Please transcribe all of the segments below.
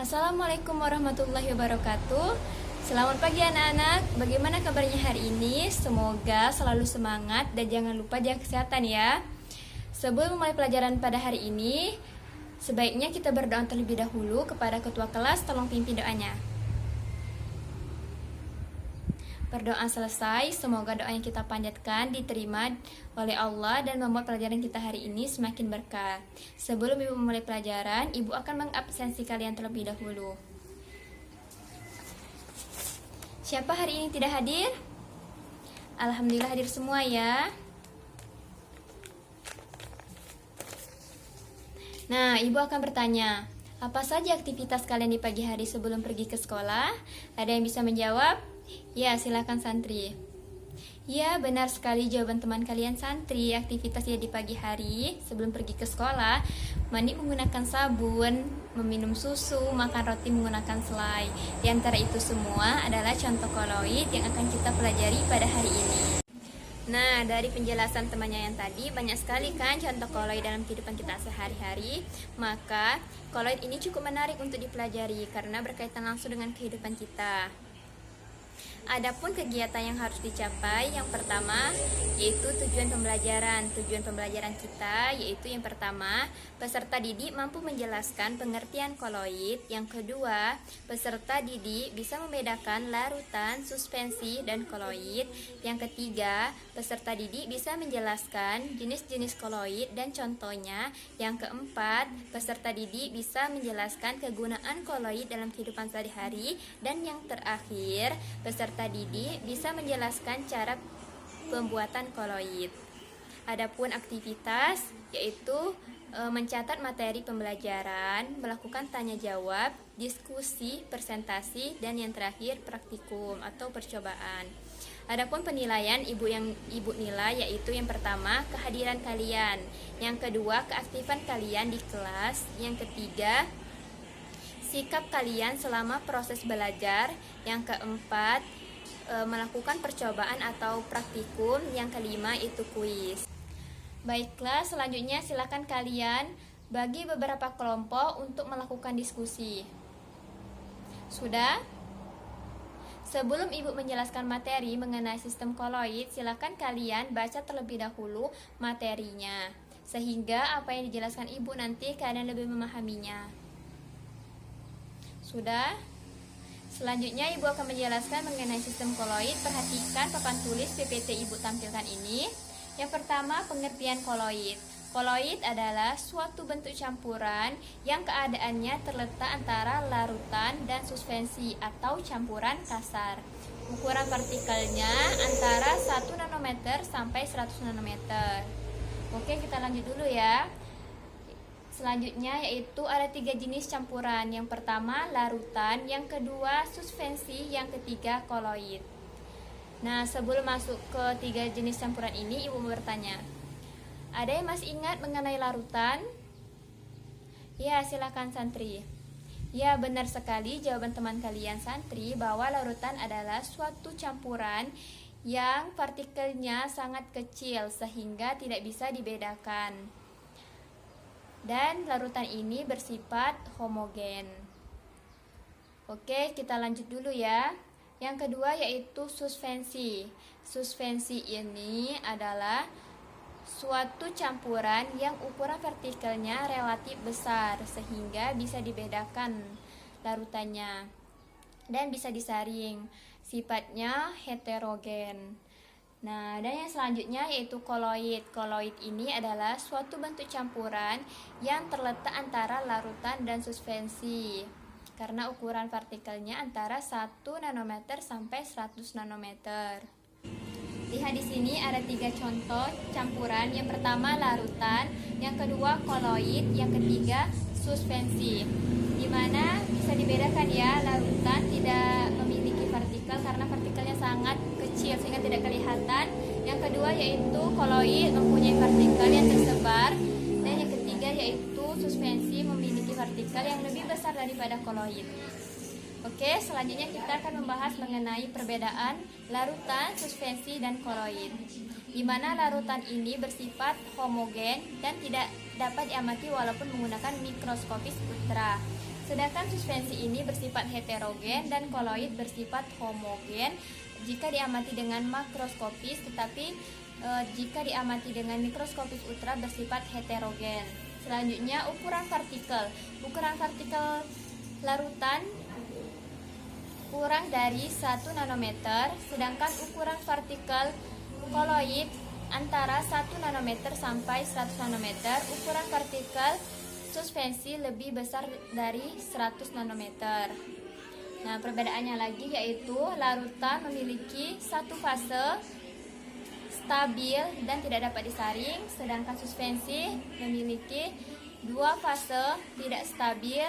Assalamualaikum warahmatullahi wabarakatuh. Selamat pagi anak-anak. Bagaimana kabarnya hari ini? Semoga selalu semangat dan jangan lupa jaga kesehatan ya. Sebelum memulai pelajaran pada hari ini, sebaiknya kita berdoa terlebih dahulu kepada ketua kelas. Tolong pimpin doanya. Berdoa selesai, semoga doa yang kita panjatkan diterima oleh Allah dan membuat pelajaran kita hari ini semakin berkah. Sebelum Ibu memulai pelajaran, Ibu akan mengabsensi kalian terlebih dahulu. Siapa hari ini tidak hadir? Alhamdulillah hadir semua ya. Nah, Ibu akan bertanya, apa saja aktivitas kalian di pagi hari sebelum pergi ke sekolah? Ada yang bisa menjawab? Ya, silakan santri. Ya, benar sekali jawaban teman kalian santri. Aktivitasnya di pagi hari sebelum pergi ke sekolah, mandi menggunakan sabun, meminum susu, makan roti menggunakan selai. Di antara itu semua adalah contoh koloid yang akan kita pelajari pada hari ini. Nah, dari penjelasan temannya yang tadi, banyak sekali kan contoh koloid dalam kehidupan kita sehari-hari. Maka, koloid ini cukup menarik untuk dipelajari karena berkaitan langsung dengan kehidupan kita. Adapun kegiatan yang harus dicapai, yang pertama yaitu tujuan pembelajaran. Tujuan pembelajaran kita yaitu yang pertama, peserta didik mampu menjelaskan pengertian koloid. Yang kedua, peserta didik bisa membedakan larutan, suspensi, dan koloid. Yang ketiga, peserta didik bisa menjelaskan jenis-jenis koloid dan contohnya. Yang keempat, peserta didik bisa menjelaskan kegunaan koloid dalam kehidupan sehari-hari. Dan yang terakhir, peserta didik bisa menjelaskan cara pembuatan koloid. Adapun aktivitas yaitu mencatat materi pembelajaran, melakukan tanya jawab, diskusi, presentasi, dan yang terakhir praktikum atau percobaan. Adapun penilaian ibu nilai yaitu yang pertama kehadiran kalian, yang kedua keaktifan kalian di kelas, yang ketiga sikap kalian selama proses belajar, yang keempat melakukan percobaan atau praktikum, yang kelima itu kuis. Baiklah, selanjutnya silakan kalian bagi beberapa kelompok untuk melakukan diskusi. Sudah? Sebelum Ibu menjelaskan materi mengenai sistem koloid, silakan kalian baca terlebih dahulu materinya, sehingga apa yang dijelaskan Ibu nanti kalian lebih memahaminya. Sudah? Selanjutnya Ibu akan menjelaskan mengenai sistem koloid. Perhatikan papan tulis PPT Ibu tampilkan ini. Yang pertama, pengertian koloid. Koloid adalah suatu bentuk campuran yang keadaannya terletak antara larutan dan suspensi atau campuran kasar. Ukuran partikelnya antara 1 nanometer sampai 100 nanometer. Oke, kita lanjut dulu ya. Selanjutnya yaitu ada 3 jenis campuran. Yang pertama larutan, yang kedua suspensi, yang ketiga koloid. Nah, sebelum masuk ke 3 jenis campuran ini, Ibu mau bertanya, ada yang masih ingat mengenai larutan? Ya, silakan santri. Ya, benar sekali jawaban teman kalian santri bahwa larutan adalah suatu campuran yang partikelnya sangat kecil sehingga tidak bisa dibedakan. Dan larutan ini bersifat homogen. Oke, kita lanjut dulu ya. Yang kedua yaitu suspensi. Suspensi ini adalah suatu campuran yang ukuran partikelnya relatif besar sehingga bisa dibedakan larutannya dan bisa disaring. Sifatnya heterogen. Nah, dan yang selanjutnya yaitu koloid. Koloid ini adalah suatu bentuk campuran yang terletak antara larutan dan suspensi karena ukuran partikelnya antara 1 nanometer sampai 100 nanometer. Lihat di sini ada 3 contoh campuran. Yang pertama larutan, yang kedua koloid, yang ketiga suspensi. Dimana bisa dibedakan ya, larutan tidak memiliki partikel karena partikelnya sangat kecil sehingga tidak kelihatan. Yang kedua yaitu koloid mempunyai partikel yang tersebar, dan yang ketiga yaitu suspensi memiliki partikel yang lebih besar daripada koloid. Oke, selanjutnya kita akan membahas mengenai perbedaan larutan, suspensi, dan koloid. Di mana larutan ini bersifat homogen dan tidak dapat diamati walaupun menggunakan mikroskopis ultra. Sedangkan suspensi ini bersifat heterogen dan koloid bersifat homogen jika diamati dengan makroskopis, tetapi jika diamati dengan mikroskopis ultra bersifat heterogen. Selanjutnya, ukuran partikel. Ukuran partikel larutan kurang dari 1 nanometer, sedangkan ukuran partikel koloid antara 1 nanometer sampai 100 nanometer. Ukuran partikel suspensi lebih besar dari 100 nanometer. Nah, perbedaannya lagi yaitu larutan memiliki satu fase stabil dan tidak dapat disaring, sedangkan suspensi memiliki dua fase tidak stabil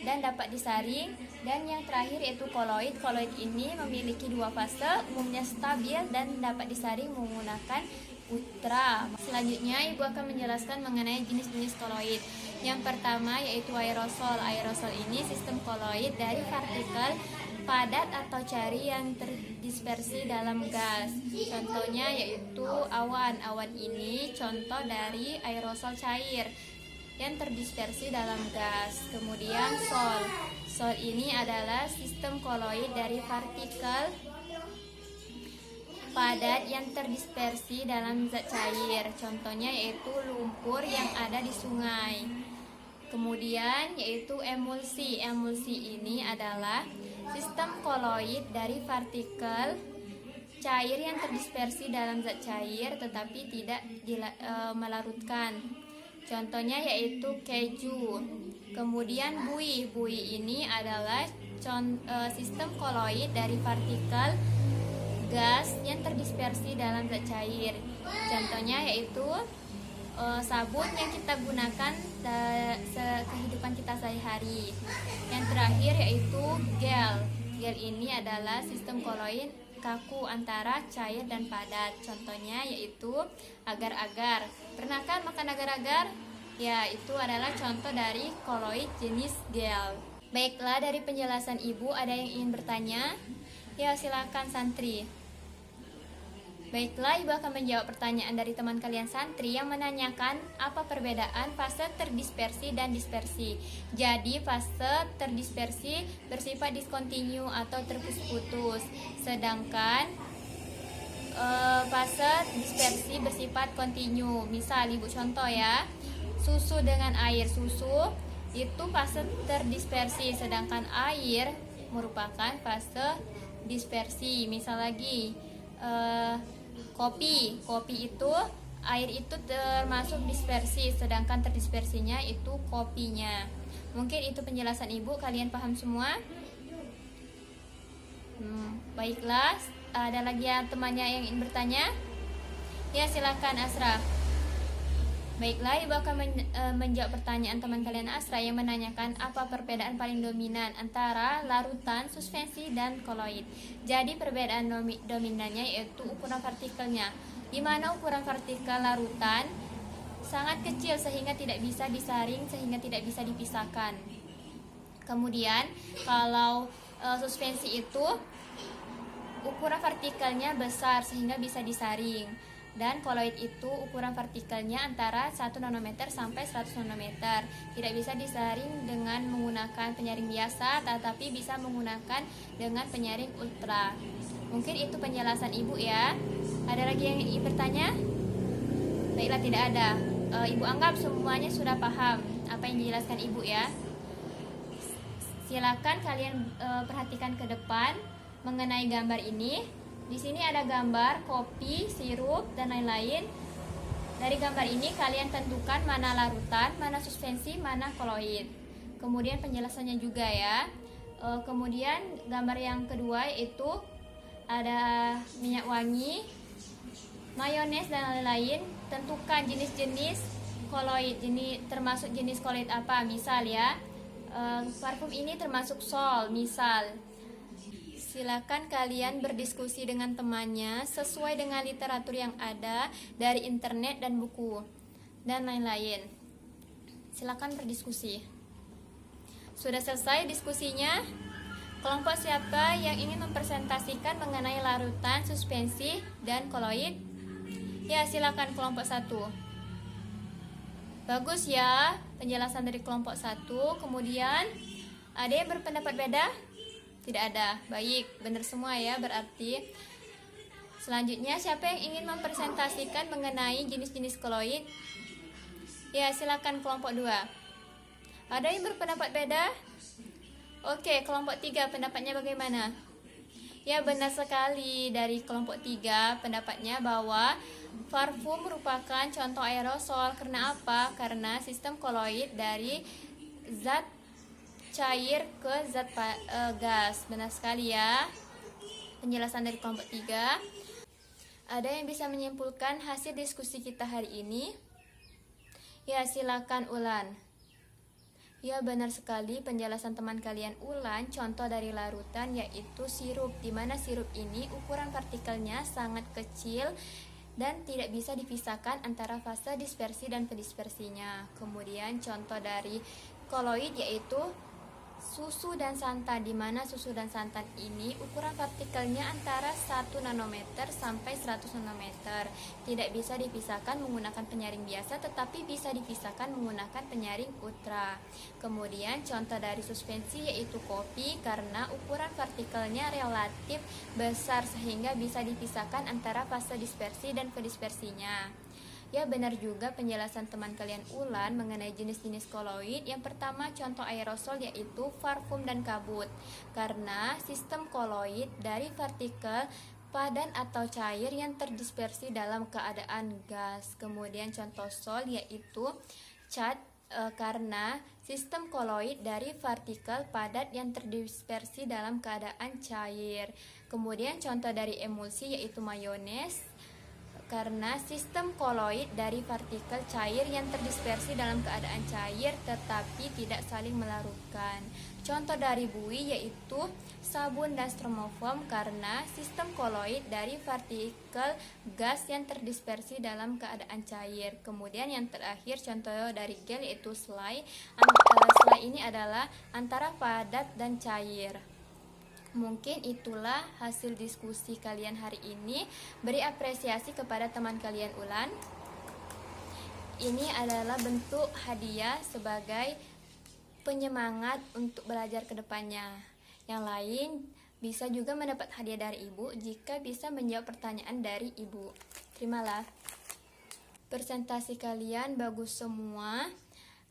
dan dapat disaring. Dan yang terakhir yaitu koloid. Koloid ini memiliki dua fase, umumnya stabil dan dapat disaring menggunakan ultra. Selanjutnya, Ibu akan menjelaskan mengenai jenis-jenis koloid. Yang pertama yaitu aerosol. Aerosol ini sistem koloid dari partikel padat atau cair yang terdispersi dalam gas. Contohnya yaitu awan. Awan ini contoh dari aerosol cair yang terdispersi dalam gas. Kemudian sol. Sol ini adalah sistem koloid dari partikel padat yang terdispersi dalam zat cair. Contohnya yaitu lumpur yang ada di sungai. Kemudian yaitu emulsi. Emulsi ini adalah sistem koloid dari partikel cair yang terdispersi dalam zat cair tetapi tidak melarutkan. Contohnya yaitu keju. Kemudian buih. Buih ini adalah sistem koloid dari partikel gas yang terdispersi dalam zat cair. Contohnya yaitu sabun yang kita gunakan kehidupan kita sehari-hari. Yang terakhir yaitu gel. Gel ini adalah sistem koloid kaku antara cair dan padat. Contohnya yaitu agar-agar. Pernahkah makan agar-agar? Ya, itu adalah contoh dari koloid jenis gel. Baiklah, dari penjelasan Ibu ada yang ingin bertanya? Ya, silakan santri. Baiklah, Ibu akan menjawab pertanyaan dari teman kalian santri yang menanyakan apa perbedaan fase terdispersi dan dispersi. Jadi, fase terdispersi bersifat diskontinu atau terputus-putus, sedangkan fase dispersi bersifat kontinu. Misal, Ibu contoh ya, susu dengan air. Susu itu fase terdispersi, sedangkan air merupakan fase dispersi. Misal lagi, kopi itu air itu termasuk dispersi, sedangkan terdispersinya itu kopinya. Mungkin itu penjelasan Ibu, kalian paham semua? Baiklah, ada lagi yang temannya yang ingin bertanya? Ya, silakan Asra. Baiklah, Ibu akan menjawab pertanyaan teman kalian Asra yang menanyakan apa perbedaan paling dominan antara larutan, suspensi, dan koloid. Jadi perbedaan dominannya yaitu ukuran partikelnya, di mana ukuran partikel larutan sangat kecil sehingga tidak bisa disaring, sehingga tidak bisa dipisahkan. Kemudian kalau suspensi itu ukuran partikelnya besar sehingga bisa disaring. Dan koloid itu ukuran partikelnya antara 1 nanometer sampai 100 nanometer. Tidak bisa disaring dengan menggunakan penyaring biasa, tetapi bisa menggunakan dengan penyaring ultra. Mungkin itu penjelasan Ibu ya. Ada lagi yang ingin bertanya? Baiklah, tidak ada. Ibu anggap semuanya sudah paham apa yang dijelaskan Ibu ya. Silakan kalian perhatikan ke depan mengenai gambar ini. Di sini ada gambar kopi, sirup, dan lain-lain. Dari gambar ini kalian tentukan mana larutan, mana suspensi, mana koloid. Kemudian penjelasannya juga ya. Kemudian gambar yang kedua yaitu ada minyak wangi, mayones, dan lain-lain. Tentukan jenis-jenis koloid. Ini termasuk jenis koloid apa? Misal ya, parfum ini termasuk sol, misal. Silakan kalian berdiskusi dengan temannya sesuai dengan literatur yang ada dari internet dan buku dan lain-lain. Silakan berdiskusi. Sudah selesai diskusinya? Kelompok siapa yang ingin mempresentasikan mengenai larutan, suspensi, dan koloid? Ya, silakan kelompok 1. Bagus ya penjelasan dari kelompok 1. Kemudian Ada yang berpendapat beda? Tidak ada. Baik, benar semua ya berarti. Selanjutnya, siapa yang ingin mempresentasikan mengenai jenis-jenis koloid? Ya, silakan kelompok 2. Ada yang berpendapat beda? Oke, kelompok 3 pendapatnya bagaimana? Ya, benar sekali. Dari kelompok 3 pendapatnya bahwa parfum merupakan contoh aerosol. Karena apa? Karena sistem koloid dari zat cair ke zat gas. Benar sekali ya penjelasan dari kelompok 3. Ada yang bisa menyimpulkan hasil diskusi kita hari ini? Ya, silakan Ulan. Ya, benar sekali penjelasan teman kalian Ulan. Contoh dari larutan yaitu sirup, di mana sirup ini ukuran partikelnya sangat kecil dan tidak bisa dipisahkan antara fase dispersi dan pedispersinya. Kemudian contoh dari koloid yaitu susu dan santan, di mana susu dan santan ini ukuran partikelnya antara 1 nanometer sampai 100 nanometer. Tidak bisa dipisahkan menggunakan penyaring biasa, tetapi bisa dipisahkan menggunakan penyaring ultra. Kemudian contoh dari suspensi yaitu kopi, karena ukuran partikelnya relatif besar sehingga bisa dipisahkan antara fase dispersi dan pedispersinya. Ya, benar juga penjelasan teman kalian Ulan mengenai jenis-jenis koloid. Yang pertama contoh aerosol yaitu parfum dan kabut. Karena sistem koloid dari partikel padan atau cair yang terdispersi dalam keadaan gas. Kemudian contoh sol yaitu cat, karena sistem koloid dari partikel padat yang terdispersi dalam keadaan cair. Kemudian contoh dari emulsi yaitu mayones, karena sistem koloid dari partikel cair yang terdispersi dalam keadaan cair tetapi tidak saling melarutkan. Contoh dari buih yaitu sabun dan stromoform, karena sistem koloid dari partikel gas yang terdispersi dalam keadaan cair. Kemudian yang terakhir contoh dari gel yaitu slime. Slime ini adalah antara padat dan cair. Mungkin itulah hasil diskusi kalian hari ini. Beri apresiasi kepada teman kalian Ulan. Ini adalah bentuk hadiah sebagai penyemangat untuk belajar ke depannya. Yang lain bisa juga mendapat hadiah dari ibu jika bisa menjawab pertanyaan dari ibu. Terimalah. Presentasi kalian bagus semua.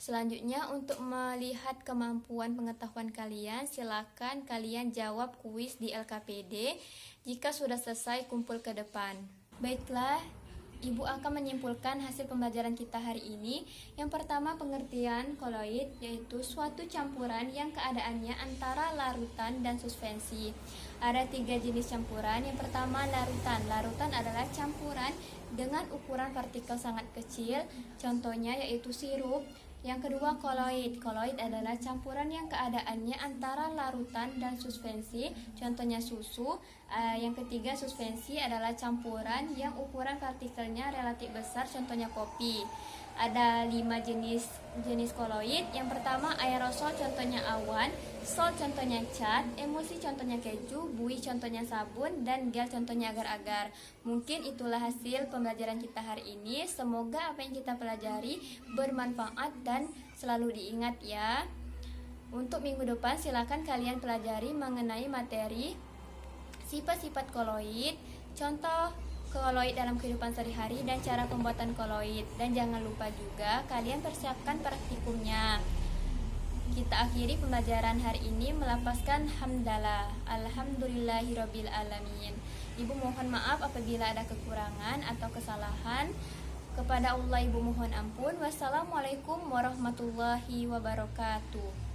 Selanjutnya, untuk melihat kemampuan pengetahuan kalian, silakan kalian jawab kuis di LKPD jika sudah selesai kumpul ke depan. Baiklah, Ibu akan menyimpulkan hasil pembelajaran kita hari ini. Yang pertama, pengertian koloid yaitu suatu campuran yang keadaannya antara larutan dan suspensi. Ada 3 jenis campuran. Yang pertama, larutan. Larutan adalah campuran dengan ukuran partikel sangat kecil, contohnya yaitu sirup. Yang kedua, koloid. Koloid adalah campuran yang keadaannya antara larutan dan suspensi, contohnya susu. Yang ketiga, suspensi adalah campuran yang ukuran partikelnya relatif besar, contohnya kopi. Ada 5 jenis koloid. Yang pertama, aerosol, contohnya awan. Sol, contohnya cat. Emulsi, contohnya keju. Buih, contohnya sabun. Dan gel, contohnya agar-agar. Mungkin itulah hasil pembelajaran kita hari ini. Semoga apa yang kita pelajari bermanfaat dan selalu diingat ya. Untuk minggu depan silakan kalian pelajari mengenai materi sifat-sifat koloid, contoh koloid dalam kehidupan sehari-hari, dan cara pembuatan koloid. Dan jangan lupa juga kalian persiapkan praktikumnya. Kita akhiri pembelajaran hari ini melafazkan hamdalah. Alhamdulillahirabbil alamin. Ibu mohon maaf apabila ada kekurangan atau kesalahan. Kepada Allah Ibu mohon ampun. Wassalamualaikum warahmatullahi wabarakatuh.